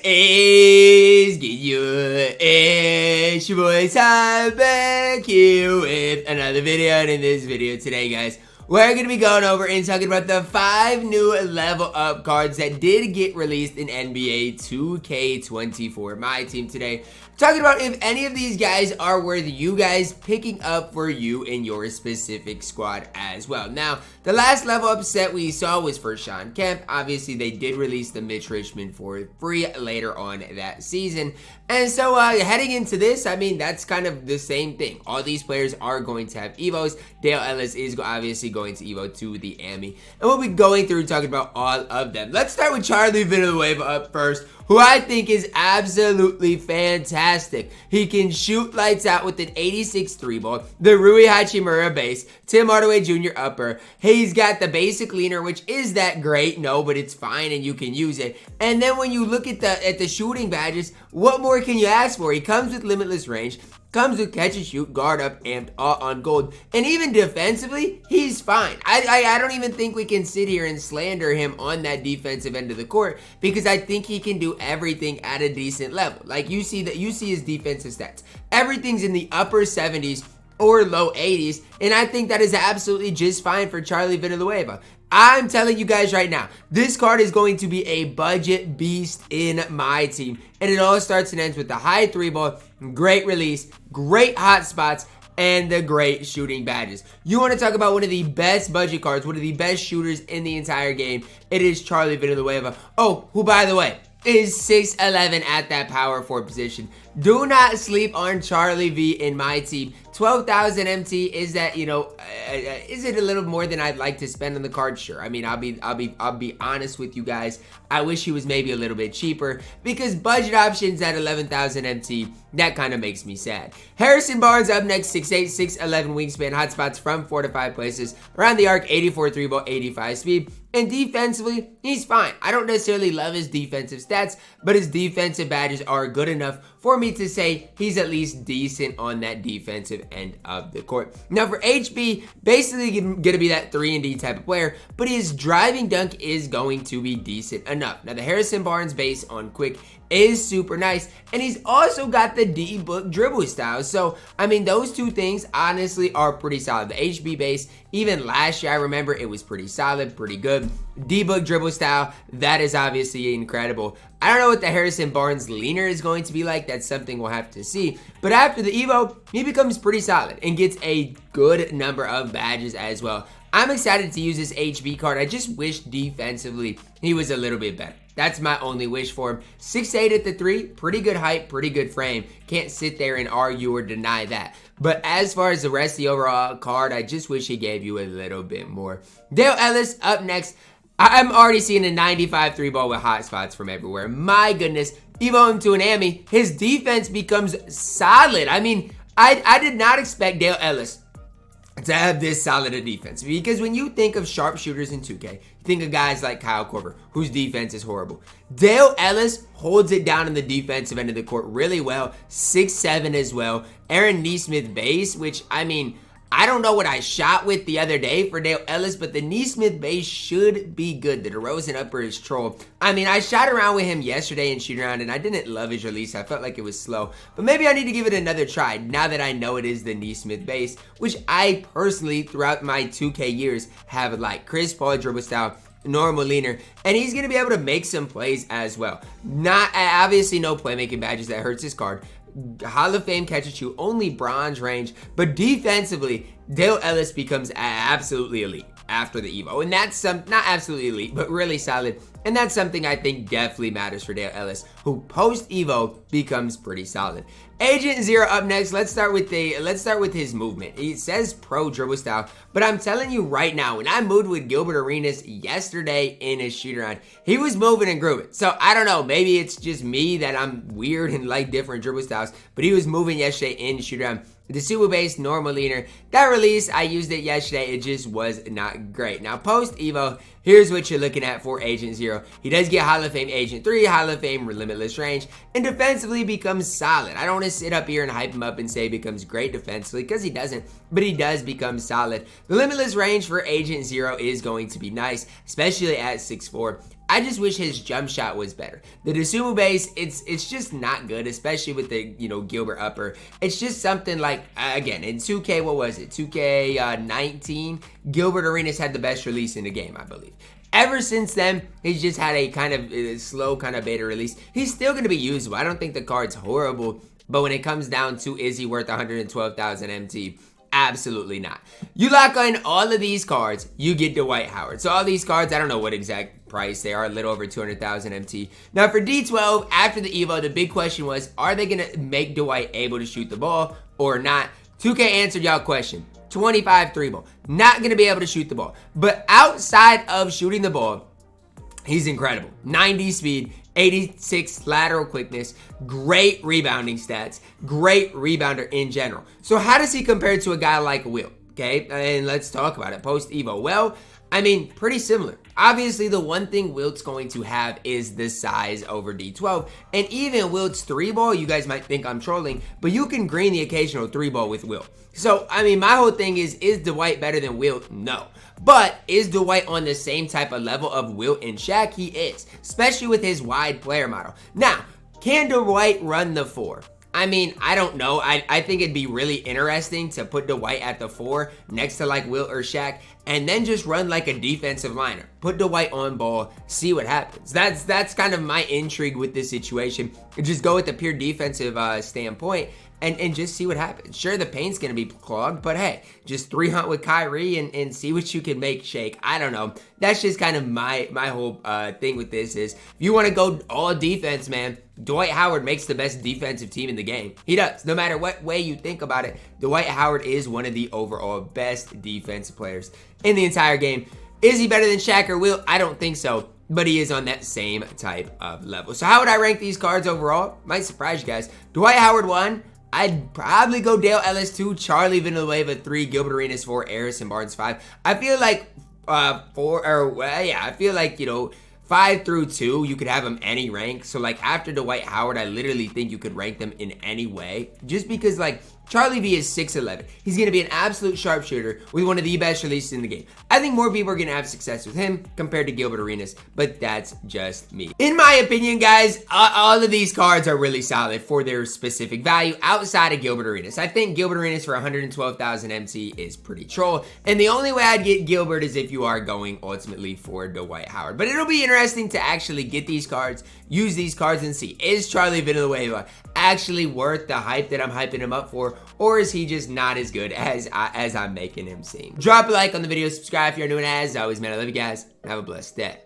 is good? It's your boy Sam back here with another video, and in this video today, guys, we're going to be going over and talking about the 5 new level up cards that did get released in NBA 2K24 MyTEAM today. Talking about if any of these guys are worth you guys picking up for you in your specific squad as well. Now, the last level up set we saw was for Shawn Kemp. Obviously, they did release the Mitch Richmond for free later on that season. And so, heading into this, I mean, that's kind of the same thing. All these players are going to have EVOs. Dale Ellis is obviously going to EVO to the AMI. And we'll be going through talking about all of them. Let's start with Charlie Villanueva up first, who I think is absolutely fantastic. He can shoot lights out with an 86 3-ball, the Rui Hachimura base, Tim Hardaway Jr. upper. He's got the basic leaner, which is that great? No, but it's fine and you can use it. And then when you look at the shooting badges, what more can you ask for? He comes with limitless range, comes with catch and shoot, guard up, amped, all on gold. And even defensively, he's fine. I don't even think we can sit here and slander him on that defensive end of the court, because I think he can do everything at a decent level. Like you see his defensive stats. Everything's in the upper 70s or low 80s, and I think that is absolutely just fine for Charlie Villanueva. I'm telling you guys right now, this card is going to be a budget beast in my team. And it all starts and ends with the high 3-ball, great release, great hot spots, and the great shooting badges. You want to talk about one of the best budget cards, one of the best shooters in the entire game, it is Charlie Villanueva. Oh, who, by the way, is 6'11" at that power forward position. Do not sleep on Charlie V in my team. 12,000 MT, is that, you know, is it a little more than I'd like to spend on the card? Sure. I mean, I'll be honest with you guys. I wish he was maybe a little bit cheaper, because budget options at 11,000 MT, that kind of makes me sad. Harrison Barnes up next, 6'8", 6'11" wingspan, hotspots from 4 to 5 places. Around the arc, 84 3-ball, 85 speed. And defensively, he's fine. I don't necessarily love his defensive stats, but his defensive badges are good enough for me to say he's at least decent on that defensive end of the court. Now for HB, basically going to be that 3-and-D type of player, but his driving dunk is going to be decent enough. Now the Harrison Barnes base on Quick is super nice, and he's also got the D-book dribble style. So, I mean, those two things honestly are pretty solid. The HB base, even last year, I remember it was pretty solid, pretty good. D-book dribble style, that is obviously incredible. I don't know what the Harrison Barnes leaner is going to be like. That's something we'll have to see. But after the EVO, he becomes pretty solid and gets a good number of badges as well. I'm excited to use this HB card. I just wish defensively he was a little bit better. That's my only wish for him. 6'8" at the 3, pretty good height, pretty good frame. Can't sit there and argue or deny that. But as far as the rest of the overall card, I just wish he gave you a little bit more. Dale Ellis up next. I'm already seeing a 95 3-ball with hot spots from everywhere. My goodness. Evo him to an AMI. His defense becomes solid. I mean, I did not expect Dale Ellis to have this solid a defense, because when you think of sharpshooters in 2K, you think of guys like Kyle Korver, whose defense is horrible. Dale Ellis holds it down in the defensive end of the court really well. 6'7" as well. Aaron Nesmith base, which, I mean, I don't know what I shot with the other day for Dale Ellis, but the Nesmith base should be good. The DeRozan upper is troll. I mean, I shot around with him yesterday in shoot around, and I didn't love his release. I felt like it was slow, but maybe I need to give it another try now that I know it is the Nesmith base, which I personally, throughout my 2K years, have liked. Chris Paul dribble style, normal leaner, and he's going to be able to make some plays as well. Not obviously no playmaking badges, that hurts his card. Hall of Fame catch and shoot, only bronze range, but defensively, Dale Ellis becomes absolutely elite after the EVO, and that's not absolutely elite, but really solid. And that's something I think definitely matters for Dale Ellis, who post EVO becomes pretty solid. Agent Zero up next. Let's start with his movement. He says pro dribble style, but I'm telling you right now, when I moved with Gilbert Arenas yesterday in his shoot around, he was moving and grooving. So I don't know, maybe it's just me that I'm weird and like different dribble styles, but he was moving yesterday in shoot around. The super base, normal leaner. That release, I used it yesterday. It just was not great. Now, post EVO, here's what you're looking at for Agent Zero. He does get Hall of Fame Agent 3, Hall of Fame limitless range, and defensively becomes solid. I don't want to sit up here and hype him up and say he becomes great defensively, because he doesn't, but he does become solid. The limitless range for Agent Zero is going to be nice, especially at 6'4". I just wish his jump shot was better. The Dosunmu base, it's just not good, especially with the, you know, Gilbert upper. It's just something like, again, in 2K, what was it? 2K19, Gilbert Arenas had the best release in the game, I believe. Ever since then, he's just had a kind of slow kind of beta release. He's still going to be usable. I don't think the card's horrible, but when it comes down to is he worth 112,000 MT? Absolutely not. You lock on all of these cards, you get Dwight Howard. So all these cards, I don't know what exact price they are, a little over 200,000 MT. Now for D12, after the EVO, the big question was, are they going to make Dwight able to shoot the ball or not? 2K answered y'all question. 25 3 ball. Not going to be able to shoot the ball. But outside of shooting the ball, he's incredible. 90 speed, 86 lateral quickness, great rebounding stats, great rebounder in general. So how does he compare to a guy like Wilt? Okay, and let's talk about it. Post Evo. Well, I mean, pretty similar. Obviously, the one thing Wilt's going to have is the size over D12. And even Wilt's 3 ball, you guys might think I'm trolling, but you can green the occasional 3 ball with Wilt. So, I mean, my whole thing is Dwight better than Wilt? No. But is Dwight on the same type of level of Wilt and Shaq? He is, especially with his wide player model. Now, can Dwight run the 4? I mean, I don't know. I think it'd be really interesting to put Dwight at the 4 next to like Wilt or Shaq and then just run like a defensive liner. Put Dwight on ball, see what happens. That's kind of my intrigue with this situation. Just go with the pure defensive standpoint and just see what happens. Sure, the paint's going to be clogged, but hey, just 3 hunt with Kyrie and see what you can make shake. I don't know. That's just kind of my whole thing with this is if you want to go all defense, man, Dwight Howard makes the best defensive team in the game. He does. No matter what way you think about it, Dwight Howard is one of the overall best defensive players in the entire game. Is he better than Shaq or Wilt? I don't think so, but he is on that same type of level. So how would I rank these cards overall? Might surprise you guys. Dwight Howard 1. I'd probably go Dale Ellis 2, Charlie Villanueva 3, Gilbert Arenas 4, Harrison Barnes 5. I feel like I feel like, you know, 5 through 2, you could have them any rank. So like after Dwight Howard, I literally think you could rank them in any way. Just because like Charlie V is 6'11". He's going to be an absolute sharpshooter with one of the best releases in the game. I think more people are going to have success with him compared to Gilbert Arenas, but that's just me. In my opinion, guys, all of these cards are really solid for their specific value outside of Gilbert Arenas. I think Gilbert Arenas for 112,000 MT is pretty troll, and the only way I'd get Gilbert is if you are going ultimately for Dwight Howard. But it'll be interesting to actually get these cards, use these cards, and see, is Charlie Villanueva actually worth the hype that I'm hyping him up for, or is he just not as good as I'm making him seem? Drop a like on the video, subscribe if you're new, and as always, man, I love you guys, and have a blessed day.